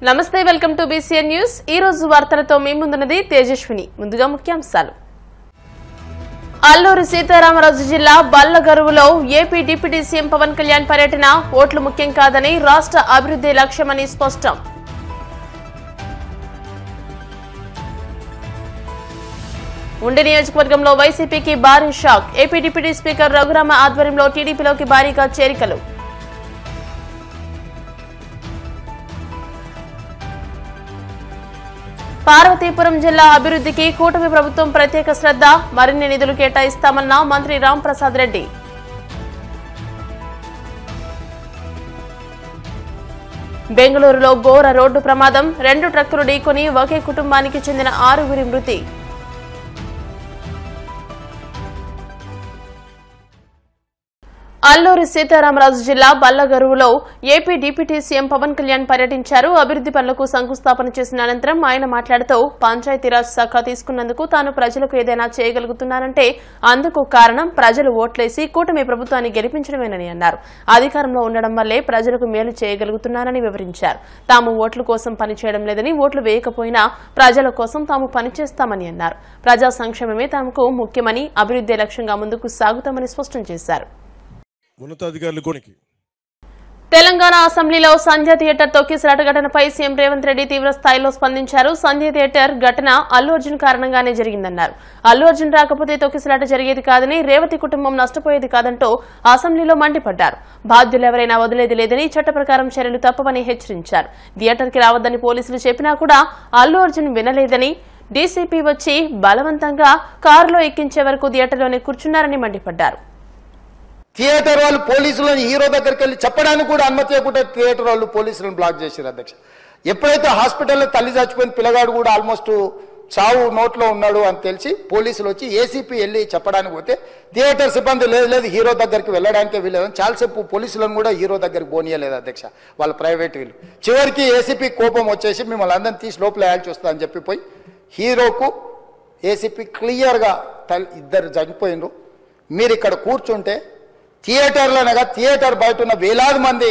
నమస్తే welcome to BCN news. ఈ రోజు వార్తలతో మీ ముందున్నది తేజస్విని। ముందుగా ముఖ్యాంశాలు। అల్లూరి సీతారామరాజు జిల్లా బల్లగరువులో AP deputy CM Pawan Kalyan పర్యటన ఓట్లు ముఖ్యం కాదని రాష్ట్ర అభివృద్ధి లక్ష్యమని స్పష్టం। ఉండి నియోజకవర్గంలో వైసీపీకి భారీ shock. AP deputy speaker Raghurama ఆధ్వర్యంలో టీడీపీలోకి భారీగా చేరికలు। పార్వతీపురం జిల్లా అభివృద్ధికి కూటమి ప్రభుత్వం ప్రత్యేక శ్రద్ధ, మరిన్ని నిధులు కేటాయిస్తామన్న మంత్రి రాంప్రసాద్ రెడ్డి। బెంగళూరులో ఘోర రోడ్డు ప్రమాదం, 2 ట్రక్కులు ఢీకొని ఒకే కుటుంబానికి చెందిన 6 మృతి। అల్లూరి సీతారామరాజు జిల్లా బల్లగరువులో AP deputy CM Pawan Kalyan పర్యటించారు। అభివృద్ధి పనులకు శంకుస్థాపన చేసిన అనంతరం ఆయన మాట్లాడుతూ పంచాయతీరాజ్ శాఖ తీసుకున్నందుకు తాను ప్రజలకు ఏదైనా చేయగలుగుతున్నానంటే అందుకు కారణం ప్రజలు ఓట్లేసి కూటమి ప్రభుత్వాన్ని గెలిపించడమేనని అన్నారు। అధికారంలో ఉండడం వల్లే ప్రజలకు మేలు చేయగలుగుతున్నానని వివరించారు। తాము ఓట్ల కోసం పనిచేయడం లేదని, ఓట్లు వేయకపోయినా ప్రజల కోసం తాము పనిచేస్తామని అన్నారు। ప్రజా సంక్షేమమే తమకు ముఖ్యమని, అభివృద్ధి లక్ష్యంగా ముందుకు సాగుతామని స్పష్టం చేశారు। తెలంగాణ అసెంబ్లీలో సంధ్య థియేటర్ తొక్కిసలాట ఘటనపై సీఎం రేవంత్ రెడ్డి తీవ్ర స్థాయిలో స్పందించారు। సంధ్య థియేటర్ ఘటన అల్లు అర్జున్ కారణంగానే జరిగిందన్నారు। అల్లు అర్జున్ రాకపోతే తొక్కిసలాట జరిగేది కాదని, రేవతి కుటుంబం నష్టపోయేది కాదంటూ అసెంబ్లీలో మండిపడ్డారు। బాధ్యులెవరైనా వదిలేది లేదని, చట్ట ప్రకారం చర్యలు తప్పవని హెచ్చరించారు। థియేటర్కి రావద్దని పోలీసులు చెప్పినా కూడా అల్లు అర్జున్ వినలేదని, డీసీపీ వచ్చి బలవంతంగా కారులో ఎక్కించే వరకు థియేటర్లోనే కూర్చున్నారని మండిపడ్డారు। థియేటర్ వాళ్ళు పోలీసులను హీరో దగ్గరికి వెళ్ళి చెప్పడానికి కూడా అనుమతి లేకుండా థియేటర్ వాళ్ళు పోలీసులను బ్లాక్ చేశారు అధ్యక్ష। ఎప్పుడైతే హాస్పిటల్లో తల్లి చచ్చిపోయిన పిల్లగాడు కూడా ఆల్మోస్ట్ చావు నోట్లో ఉన్నాడు అని తెలిసి పోలీసులు వచ్చి ఏసీపీ వెళ్ళి చెప్పడానికి పోతే థియేటర్ సిబ్బంది లేదు హీరో దగ్గరికి వెళ్ళడానికే వీలేదని చాలాసేపు పోలీసులను కూడా హీరో దగ్గరికి పోనీయలేదు అధ్యక్ష, వాళ్ళ ప్రైవేట్ వీళ్ళు। చివరికి ఏసీపీ కోపం వచ్చేసి మిమ్మల్ని అందరిని తీసి లోపల వేయాల్సి వస్తా అని చెప్పిపోయి హీరోకు ఏసీపీ క్లియర్గా ఇద్దరు చనిపోయినరు, మీరు ఇక్కడ కూర్చుంటే థియేటర్లోనగా థియేటర్ బయట ఉన్న వేలాది మంది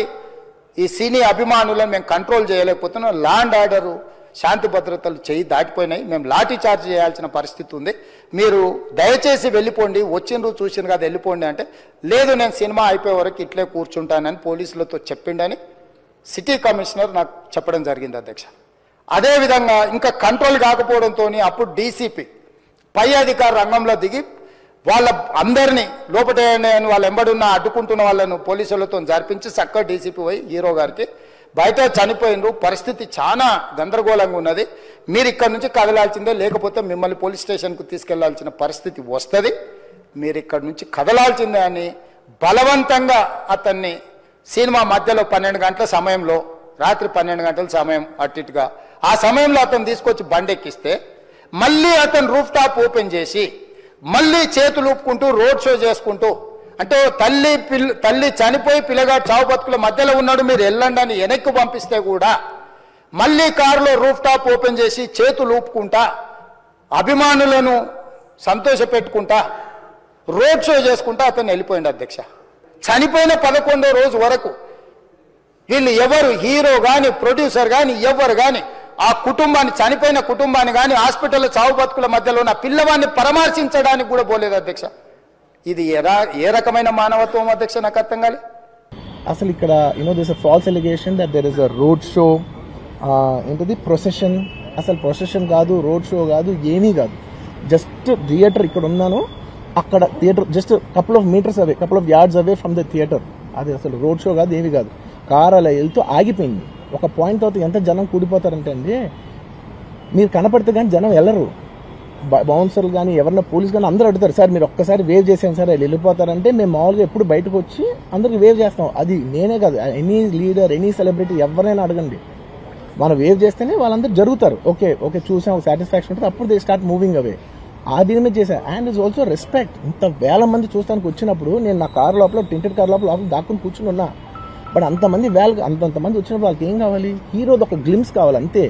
ఈ సినీ అభిమానులను మేము కంట్రోల్ చేయలేకపోతున్నాం, ల్యాండ్ ఆర్డరు శాంతి భద్రతలు చేయి దాటిపోయినాయి, మేము లాఠీ చార్జ్ చేయాల్సిన పరిస్థితి ఉంది, మీరు దయచేసి వెళ్ళిపోండి, వచ్చిండ్రు చూసిండ్రు కదా వెళ్ళిపోండి అంటే లేదు నేను సినిమా అయిపోయే వరకు ఇట్లే కూర్చుంటానని పోలీసులతో చెప్పిండని సిటీ కమిషనర్ నాకు చెప్పడం జరిగింది అధ్యక్ష। అదేవిధంగా ఇంకా కంట్రోల్ కాకపోవడంతో అప్పుడు డీసీపీ పై అధికార రంగంలో దిగి వాళ్ళ అందరినీ లోపల వాళ్ళ ఎంబడున్న అడ్డుకుంటున్న వాళ్ళను పోలీసులతో జరిపించి చక్కగా డీసీపీ పోయి హీరో గారికి బయట చనిపోయినరు, పరిస్థితి చాలా గందరగోళంగా ఉన్నది, మీరు ఇక్కడ నుంచి కదలాల్సిందే లేకపోతే మిమ్మల్ని పోలీస్ స్టేషన్కు తీసుకెళ్లాల్సిన పరిస్థితి వస్తుంది, మీరు ఇక్కడ నుంచి కదలాల్సిందే అని బలవంతంగా అతన్ని సినిమా మధ్యలో 12 గంటల సమయంలో, రాత్రి 12 గంటల సమయం అట్టిగా ఆ సమయంలో అతను తీసుకొచ్చి బండెక్కిస్తే మళ్ళీ అతను రూఫ్ టాప్ ఓపెన్ చేసి మళ్ళీ చేతులు ఊపుకుంటూ రోడ్ షో చేసుకుంటూ అంటే తల్లి చనిపోయి పిల్లగాడు చావు బతుకుల మధ్యలో ఉన్నాడు మీరు వెళ్ళండి అని వెనక్కి పంపిస్తే కూడా మళ్ళీ కారులో రూఫ్ టాప్ ఓపెన్ చేసి చేతులు ఊపుకుంటా అభిమానులను సంతోషపెట్టుకుంటా రోడ్ షో చేసుకుంటా అతను వెళ్ళిపోయింది అధ్యక్ష। చనిపోయిన 11వ రోజు వరకు వీళ్ళు ఎవరు హీరో కానీ ప్రొడ్యూసర్ కానీ ఎవరు కానీ ఆ కుటుంబాన్ని చనిపోయిన కుటుంబాన్ని కానీ హాస్పిటల్లో చావు బతుకుల మధ్యలో ఉన్న పిల్లవాడిని పరామర్శించడానికి కూడా పోలేదు అధ్యక్ష। ఇది ఏ రకమైన మానవత్వం అధ్యక్ష నాకు అర్థం కాలేదు అసలు ఇక్కడ this false allegation that there is a road show, ఏంటది ప్రొసెషన్, అసలు ప్రొసెషన్ కాదు, రోడ్ షో కాదు, ఏమీ కాదు, జస్ట్ థియేటర్ ఇక్కడ ఉన్నాను, అక్కడ theatre just couple of metres away, couple of yards away from the theatre, అది అసలు రోడ్ షో కాదు, ఏమీ కాదు, కార్ అలా వెళ్తూ ఆగిపోయింది। ఒక పాయింట్ తర్వాత ఎంత జనం కూడిపోతారంటే అండి, మీరు కనపడితే కానీ జనం వెళ్ళరు, బౌన్సర్లు కానీ ఎవరన్నా పోలీస్ కానీ అందరూ అడుగుతారు, సార్ మీరు ఒక్కసారి వేవ్ చేసాం సార్ వాళ్ళు వెళ్ళిపోతారంటే మేము మామూలుగా ఎప్పుడు బయటకు వచ్చి అందరికి వేవ్ చేస్తాం, అది నేనే కాదు ఎనీ లీడర్ ఎనీ సెలబ్రిటీ ఎవరైనా అడగండి, మనం వేవ్ చేస్తేనే వాళ్ళందరూ జరుగుతారు, ఓకే ఓకే చూసాం సాటిస్ఫాక్షన్ ఉంటుంది, అప్పుడు దే స్టార్ట్ మూవింగ్ అవే, ఆ దీని మీద చేశాను। అండ్ ఇస్ ఆల్సో రెస్పెక్ట్, ఇంత వేల మంది చూస్తానికి వచ్చినప్పుడు నేను నా కార్ లోపల టింటెడ్ కార్ లోపల దాక్కుని కూర్చుని ఉన్నా, బట్ అంతమంది అంతమంది వచ్చినప్పుడు వాళ్ళకి ఏం కావాలి, హీరోది ఒక గ్లిమ్స్ కావాలి అంతే,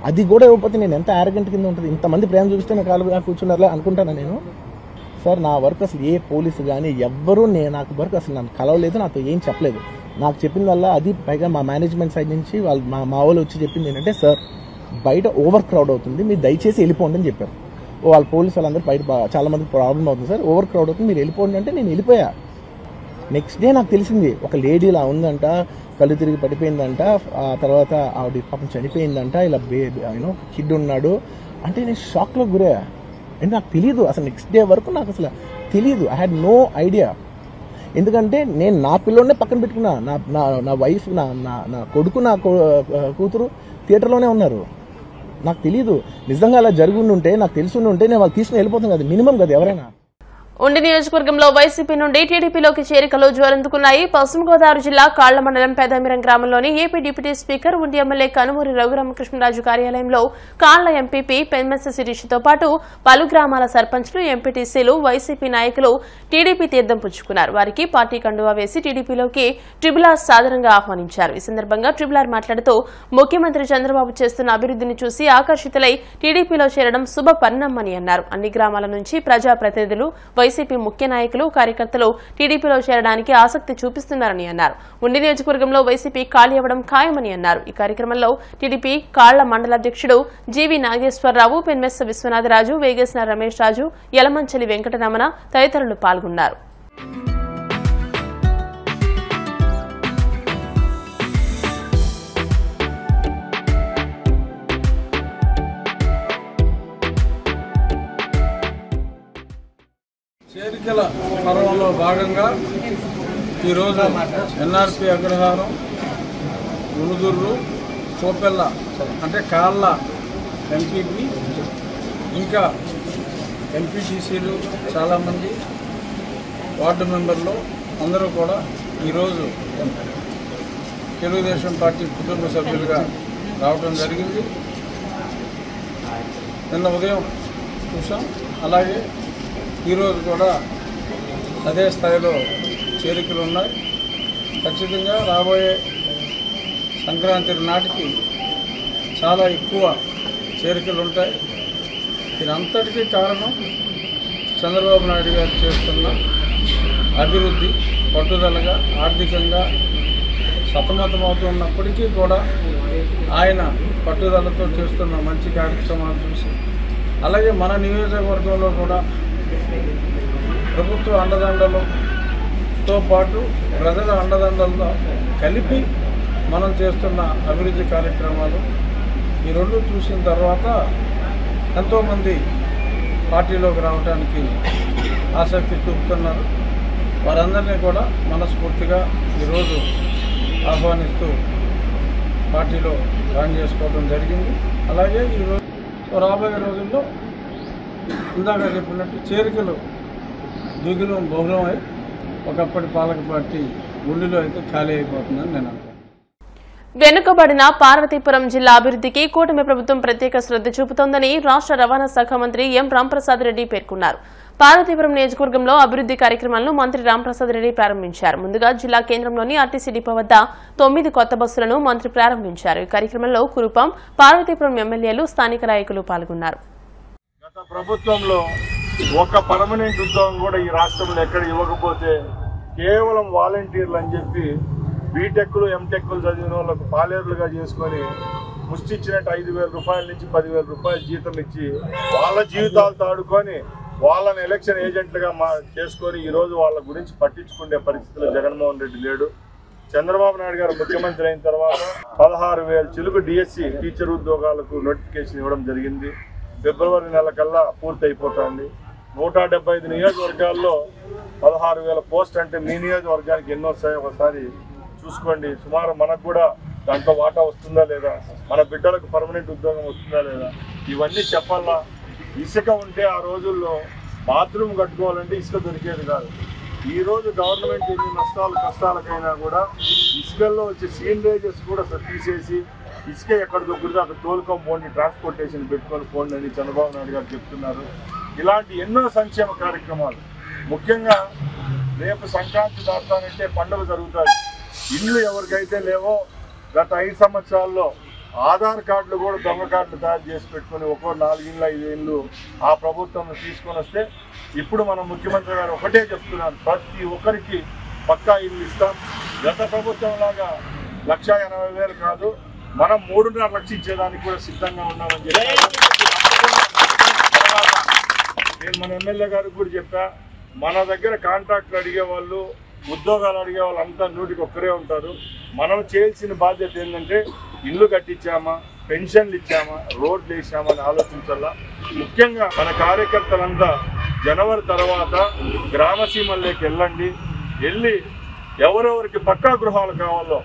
అది కూడా ఇవ్వకపోతే నేను ఎంత ఆరగెంట్ కింద ఉంటుంది, ఇంతమంది ప్రేమ చూపిస్తే నాకు కాలు కూర్చున్నారా అనుకుంటాను నేను। సార్ నా వర్క్ అసలు ఏ పోలీసు కానీ ఎవ్వరూ నాకు వర్క్ అసలు నన్ను కలవలేదు, నాతో ఏం చెప్పలేదు, నాకు చెప్పిందల్లా అది పైగా మా మేనేజ్మెంట్ సైడ్ నుంచి వాళ్ళు మా వాళ్ళు వచ్చి చెప్పింది ఏంటంటే, సార్ బయట ఓవర్ క్రౌడ్ అవుతుంది, మీరు దయచేసి వెళ్ళిపోండి అని చెప్పారు. వాళ్ళ పోలీసు వాళ్ళందరూ బయట చాలా మందికి ప్రాబ్లం అవుతుంది సార్, ఓవర్ క్రౌడ్ అవుతుంది, మీరు వెళ్ళిపోండి అంటే నేను వెళ్ళిపోయా. నెక్స్ట్ డే నాకు తెలిసింది ఒక లేడీ ఇలా ఉందంట, కళ్ళు తిరిగి పడిపోయిందంట, ఆ తర్వాత ఆవిడ పాపం చనిపోయిందంట, ఇలా కిడ్ ఉన్నాడు అంటే నేను షాక్లో గురయ్యా. అంటే నాకు తెలియదు అసలు, నెక్స్ట్ డే వరకు నాకు అసలు తెలియదు. I had no idea. ఎందుకంటే నేను నా పిల్లోనే పక్కన పెట్టుకున్నా, నా వైఫ్, నా కొడుకు, నా కూతురు థియేటర్లోనే ఉన్నారు. నాకు తెలియదు. నిజంగా అలా జరుగుండుంటే, నాకు తెలిసి ఉంటే నేను వాళ్ళు తీసుకుని వెళ్ళిపోతాను కదా, మినిమం కదా ఎవరైనా. ఉండి నియోజకవర్గంలో వైసీపీ నుండి టీడీపీలోకి చేరికలు జ్వరందుకున్నాయి. పశ్చిమ గోదావరి జిల్లా కాళ్ల మండలం పెదామిరం గ్రామంలోని ఏపీ డిప్యూటీ స్పీకర్ ఉండి ఎమ్మెల్యే కనుమూరి రఘురామకృష్ణరాజు కార్యాలయంలో కాళ్ల ఎంపీపీ పెన్మెస్స శిరీషతో పాటు పలు గ్రామాల సర్పంచ్లు, ఎంపీటీసీలు, వైసీపీ నాయకులు టీడీపీ తీర్థం పుచ్చుకున్నారు. వారికి పార్టీ కండువా వేసి టీడీపీలోకి ట్రిబుల్ సాదరంగా ఆహ్వానించారు. ఈ సందర్భంగా ట్రిబుల్ మాట్లాడుతూ ముఖ్యమంత్రి చంద్రబాబు చేస్తున్న అభివృద్ధిని చూసి ఆకర్షితులై టీడీపీలో చేరడం శుభ పరిణామని అన్నారు. అన్ని గ్రామాల నుంచి ప్రజాప్రతినిధులు, వైసీపీ ముఖ్య నాయకులు, కార్యకర్తలు టీడీపీలో చేరడానికి ఆసక్తి చూపిస్తున్నారని అన్నారు. ఉండి నియోజకవర్గంలో వైసీపీ ఖాళీ అవ్వడం ఖాయమని అన్నారు. ఈ కార్యక్రమంలో టీడీపీ కాళ్ల మండల అధ్యక్షుడు జీవి నాగేశ్వరరావు, పెన్మెస్స విశ్వనాథరాజు, వేగేసిన రమేష్ రాజు, యలమంచలి వెంకటరమణ తదితరులు పాల్గొన్నారు. చేరికల పర్వంలో భాగంగా ఈరోజు ఎన్ఆర్పి అగ్రహారం, ఉనుదుర్రు, కోపెల్ల అంటే కాళ్ళ ఎంపీపీ, ఇంకా ఎంపీటీసీలు చాలామంది, వార్డు మెంబర్లు అందరూ కూడా ఈరోజు తెలుగుదేశం పార్టీ కుటుంబ సభ్యులుగా రావడం జరిగింది. నిన్న ఉదయం చూసాం. అలాగే ఈరోజు కూడా అదే స్థాయిలో చేరికలు ఉన్నాయి. ఖచ్చితంగా రాబోయే సంక్రాంతి నాటికి చాలా ఎక్కువ చేరికలు ఉంటాయి. దీనంతటికీ కారణం చంద్రబాబు నాయుడు గారు చేస్తున్న అభివృద్ధి, పట్టుదలగా ఆర్థికంగా సతమతమవుతున్నప్పటికీ కూడా ఆయన పట్టుదలతో చేస్తున్న మంచి కార్యక్రమాలు చూసి, అలాగే మన నియోజకవర్గంలో కూడా ప్రభుత్వ అండదండలతో పాటు ప్రజల అండదండలతో కలిపి మనం చేస్తున్న అభివృద్ధి కార్యక్రమాలు ఈ రెండు చూసిన తర్వాత ఎంతోమంది పార్టీలోకి రావడానికి ఆసక్తి చూపుతున్నారు. వారందరినీ కూడా మనస్ఫూర్తిగా ఈరోజు ఆహ్వానిస్తూ పార్టీలో జాయిన్ చేసుకోవడం జరిగింది. అలాగే ఈరోజు రాబోయే రోజుల్లో ఇందాక చెప్పినట్టు చేరికలు దిగులం బహుళమై ఒకప్పటి పాలక పార్టీ గుండెలో అయితే ఖాళీ అయిపోతుందని నేను అనుకుంటున్నాను. వెనుకబడిన పార్వతీపురం జిల్లా అభివృద్ధికి కూటమి ప్రభుత్వం ప్రత్యేక శ్రద్ధ చూపుతోందని రాష్ట్ర రవాణా శాఖ మంత్రి ఎం రాంప్రసాద్ రెడ్డి పేర్కొన్నారు. పార్వతీపురం నియోజకవర్గంలో అభివృద్ధి కార్యక్రమాలను మంత్రి రాంప్రసాద్ రెడ్డి ప్రారంభించారు. ముందుగా జిల్లా కేంద్రంలోని ఆర్టీసీ డిపో వద్ద 9 కొత్త బస్సులను మంత్రి ప్రారంభించారు. ఈ కార్యక్రమంలో కురుపాం, పార్వతీపురం ఎమ్మెల్యేలు, స్థానిక నాయకులు పాల్గొన్నారు. గత ప్రభుత్వంలో ఒక పర్మనెంట్ ఉద్యోగం కూడా ఈ రాష్ట్రంలో ఎక్కడ ఇవ్వకపోతే కేవలం వాలంటీర్లు అని చెప్పి బీటెక్లు, ఎంటెక్లు చదివిన వాళ్ళకు పాలేరులుగా చేసుకొని ముష్టిచ్చినట్టు 5,000 రూపాయల నుంచి 10,000 రూపాయల జీతం ఇచ్చి వాళ్ళ జీవితాలతో ఆడుకొని వాళ్ళని ఎలక్షన్ ఏజెంట్లుగా చేసుకొని ఈరోజు వాళ్ళ గురించి పట్టించుకునే పరిస్థితిలో జగన్మోహన్ రెడ్డి లేడు. చంద్రబాబు నాయుడు గారు ముఖ్యమంత్రి అయిన తర్వాత 16,000 చిలుకు డిఎస్సి టీచర్ ఉద్యోగాలకు నోటిఫికేషన్ ఇవ్వడం జరిగింది. ఫిబ్రవరి నెల కల్లా పూర్తి అయిపోతుంది. 175 నియోజకవర్గాల్లో 16,000 పోస్ట్ అంటే మీ నియోజకవర్గానికి ఎన్నో వస్తాయో ఒకసారి చూసుకోండి. సుమారు మనకు కూడా దాంట్లో వాటా వస్తుందా లేదా, మన బిడ్డలకు పర్మనెంట్ ఉద్యోగం వస్తుందా లేదా, ఇవన్నీ చెప్పాలా. ఇసుక ఉంటే ఆ రోజుల్లో బాత్రూమ్ కట్టుకోవాలంటే ఇసుక దొరికేది కాదు. ఈరోజు గవర్నమెంట్ ఎన్ని కష్టాలకైనా కూడా ఇసుకల్లో వచ్చే సీనరేజెస్ కూడా తీసేసి ఇసుక ఎక్కడ దొరికితే అక్కడ తోలుకొని పోండి, ట్రాన్స్పోర్టేషన్ పెట్టుకొని పోండి అని చంద్రబాబు నాయుడు గారు చెప్తున్నారు. ఇలాంటి ఎన్నో సంక్షేమ కార్యక్రమాలు, ముఖ్యంగా రేపు సంక్రాంతి దాటానంటే పండుగ జరుగుతుంది. ఇల్లు ఎవరికైతే లేవో గత 5 సంవత్సరాల్లో ఆధార్ కార్డులు కూడా దొంగ కార్డులు తయారు చేసి పెట్టుకుని ఒక్కో 4 ఇళ్ళు 5 ఇళ్ళు ఆ ప్రభుత్వం తీసుకొని వస్తే ఇప్పుడు మన ముఖ్యమంత్రి గారు ఒకటే చెప్తున్నారు, ప్రతి ఒక్కరికి పక్కా ఇల్లు ఇస్తాం, గత ప్రభుత్వం లాగా 1,80,000 కాదు, మనం 3.5 లక్షలు ఇచ్చేదానికి కూడా సిద్ధంగా ఉన్నామని చెప్పి నేను మన ఎమ్మెల్యే గారికి కూడా చెప్పా. మన దగ్గర కాంట్రాక్ట్లు అడిగే వాళ్ళు, ఉద్యోగాలు అడిగే వాళ్ళు అంతా 100కి ఒక్కరే ఉంటారు. మనం చేయాల్సిన బాధ్యత ఏంటంటే ఇల్లు కట్టించామా, పెన్షన్లు ఇచ్చామా, రోడ్లు వేసామా అని ఆలోచించాలా. ముఖ్యంగా మన కార్యకర్తలంతా జనవరి తర్వాత గ్రామసీమల్లోకి వెళ్ళి ఎవరెవరికి పక్కా గృహాలు కావాలో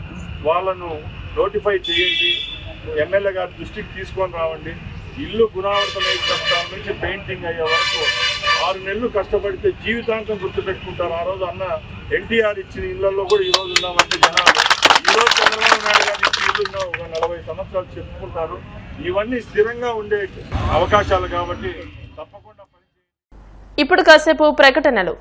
వాళ్ళను నోటిఫై చేయండి, ఎమ్మెల్యే గారి దృష్టికి తీసుకొని రావండి. ఇల్లు గుణావర్తన నుంచి పెయింటింగ్ అయ్యే వరకు 6 నెలలు కష్టపడితే జీవితాంతం గుర్తుపెట్టుకుంటారు. ఆ రోజు అన్న ఎన్టీఆర్ ఇచ్చిన ఇళ్లలో కూడా ఈ రోజు ఉన్నామంటే జనాలు, ఈరోజు చంద్రబాబు నాయుడు గారు ఇచ్చిన ఇల్లు ఒక 40 సంవత్సరాలు చెప్పుకుంటారు. ఇవన్నీ స్థిరంగా ఉండే అవకాశాలు కాబట్టి తప్పకుండా ఇప్పుడు కాసేపు ప్రకటనలు.